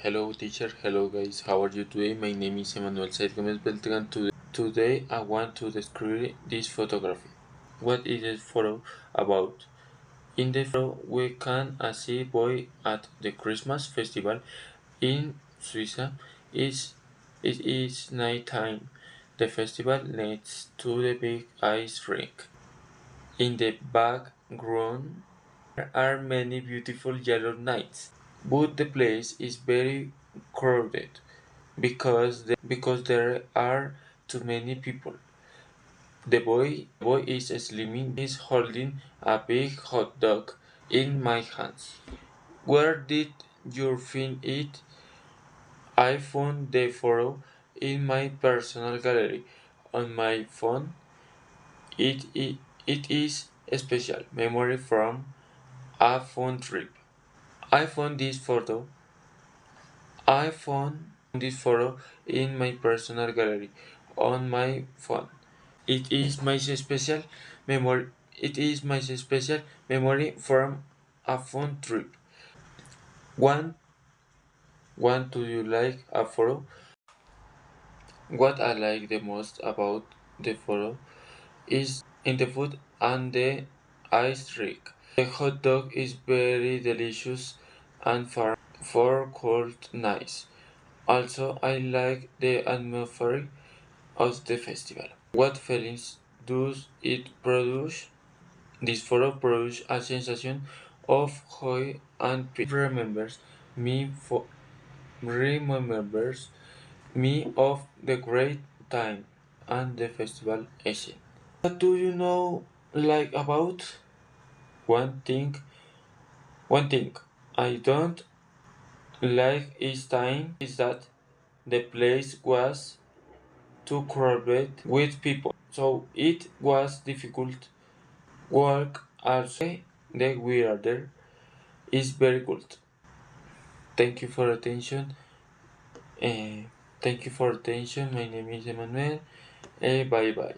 hello teacher, hello guys, how are you today? My name is Emmanuel Said Gomez Beltran. Today I want to describe this photography. What is this photo about? In the photo we can see boy at the Christmas festival in Suiza. It is night time. The festival leads to the big ice rink. In the background are many beautiful yellow nights, but the place is very crowded because there are too many people. The boy is slimming is holding a big hot dog in my hands. Where did you find it? I found the photo in my personal gallery on my phone. It is a special memory from a fun trip. I found this photo. I found this photo in my personal gallery on my phone. It is my special memory. It is my special memory from a fun trip. One, one, do you like a photo? What I like the most about the photo is in the food and the ice rink. The hot dog is very delicious and for cold nights. Also, I like the atmosphere of the festival. What feelings does it produce? This photo produces a sensation of joy and peace. Remembers me of the great time and the festival essence. What do you know like about? One thing one thing I don't like is that the place was too crowded with people, so it was difficult work. Also, the weather is very good. Thank you for attention. Uh, Thank you for attention. My name is Emmanuel. Bye bye.